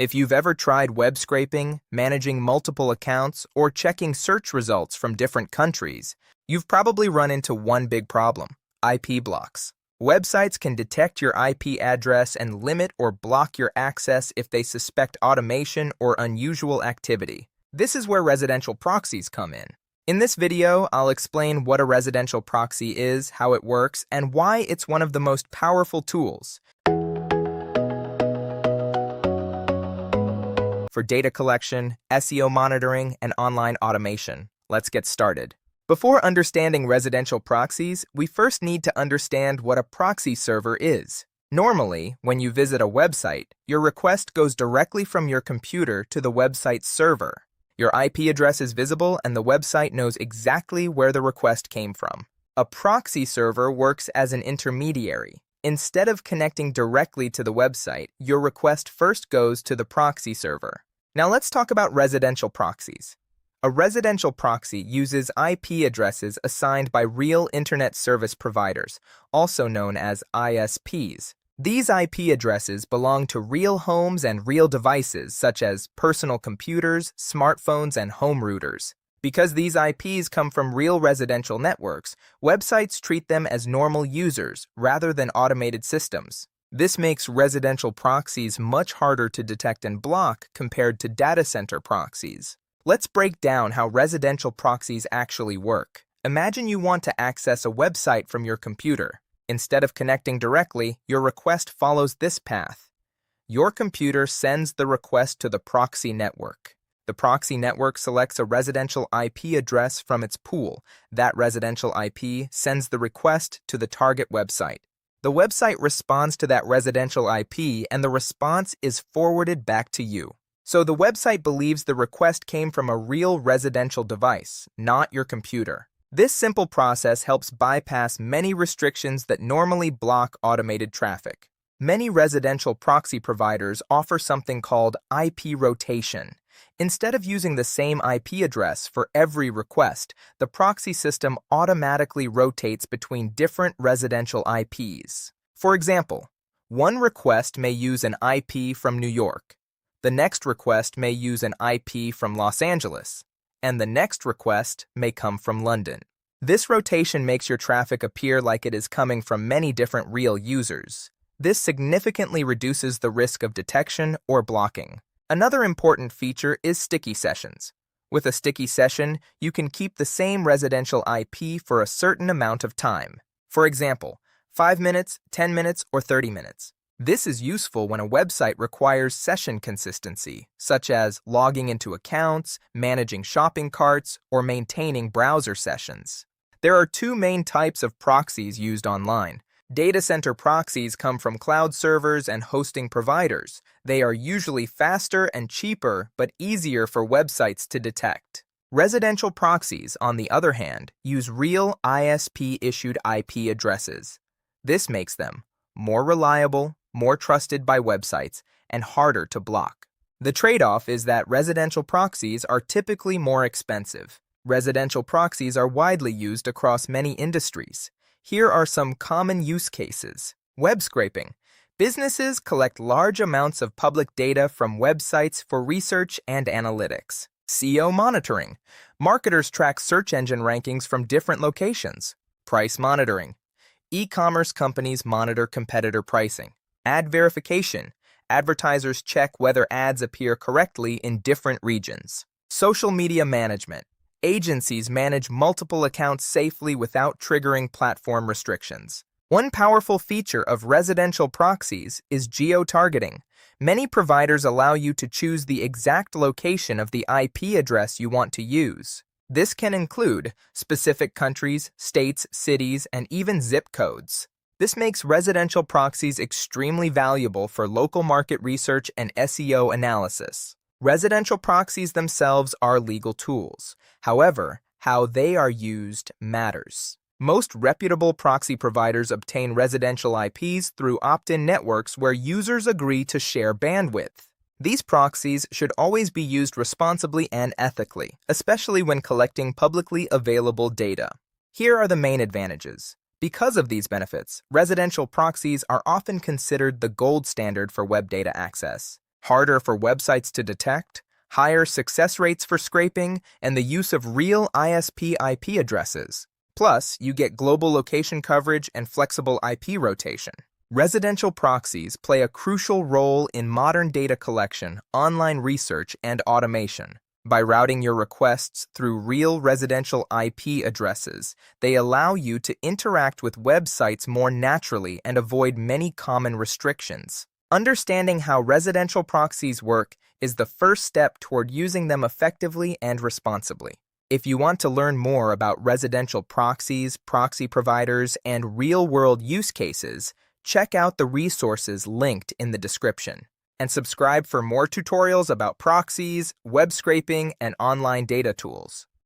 If you've ever tried web scraping, managing multiple accounts, or checking search results from different countries, you've probably run into one big problem: IP blocks. Websites can detect your IP address and limit or block your access if they suspect automation or unusual activity. This is where residential proxies come in. In this video, I'll explain what a residential proxy is, how it works, and why it's one of the most powerful tools for data collection, SEO monitoring, and online automation. Let's get started. Before understanding residential proxies, we first need to understand what a proxy server is. Normally, when you visit a website, your request goes directly from your computer to the website's server. Your IP address is visible and the website knows exactly where the request came from. A proxy server works as an intermediary. Instead of connecting directly to the website, your request first goes to the proxy server. Now let's talk about residential proxies. A residential proxy uses IP addresses assigned by real Internet Service Providers, also known as ISPs. These IP addresses belong to real homes and real devices such as personal computers, smartphones, and home routers. Because these IPs come from real residential networks, websites treat them as normal users rather than automated systems. This makes residential proxies much harder to detect and block compared to data center proxies. Let's break down how residential proxies actually work. Imagine you want to access a website from your computer. Instead of connecting directly, your request follows this path. Your computer sends the request to the proxy network. The proxy network selects a residential IP address from its pool. That residential IP sends the request to the target website. The website responds to that residential IP, and the response is forwarded back to you. So the website believes the request came from a real residential device, not your computer. This simple process helps bypass many restrictions that normally block automated traffic. Many residential proxy providers offer something called IP rotation. Instead of using the same IP address for every request, the proxy system automatically rotates between different residential IPs. For example, one request may use an IP from New York. The next request may use an IP from Los Angeles, and the next request may come from London. This rotation makes your traffic appear like it is coming from many different real users. This significantly reduces the risk of detection or blocking. Another important feature is sticky sessions. With a sticky session, you can keep the same residential IP for a certain amount of time. For example, 5 minutes, 10 minutes, or 30 minutes. This is useful when a website requires session consistency, such as logging into accounts, managing shopping carts, or maintaining browser sessions. There are two main types of proxies used online. Data center proxies come from cloud servers and hosting providers. They are usually faster and cheaper, but easier for websites to detect. Residential proxies, on the other hand, use real ISP-issued IP addresses. This makes them more reliable, more trusted by websites, and harder to block. The trade-off is that residential proxies are typically more expensive. Residential proxies are widely used across many industries. Here are some common use cases. Web scraping. Businesses collect large amounts of public data from websites for research and analytics. SEO monitoring. Marketers track search engine rankings from different locations. Price monitoring. E-commerce companies monitor competitor pricing. Ad verification. Advertisers check whether ads appear correctly in different regions. Social media management. Agencies manage multiple accounts safely without triggering platform restrictions. One powerful feature of residential proxies is geo-targeting. Many providers allow you to choose the exact location of the IP address you want to use. This can include specific countries, states, cities, and even zip codes. This makes residential proxies extremely valuable for local market research and SEO analysis. Residential proxies themselves are legal tools. However, how they are used matters. Most reputable proxy providers obtain residential IPs through opt-in networks where users agree to share bandwidth. These proxies should always be used responsibly and ethically, especially when collecting publicly available data. Here are the main advantages. Because of these benefits, residential proxies are often considered the gold standard for web data access. harder for websites to detect, higher success rates for scraping, and the use of real ISP IP addresses. Plus, you get global location coverage and flexible IP rotation. Residential proxies play a crucial role in modern data collection, online research, and automation. By routing your requests through real residential IP addresses, they allow you to interact with websites more naturally and avoid many common restrictions. Understanding how residential proxies work is the first step toward using them effectively and responsibly. If you want to learn more about residential proxies, proxy providers, and real-world use cases, check out the resources linked in the description. And subscribe for more tutorials about proxies, web scraping, and online data tools.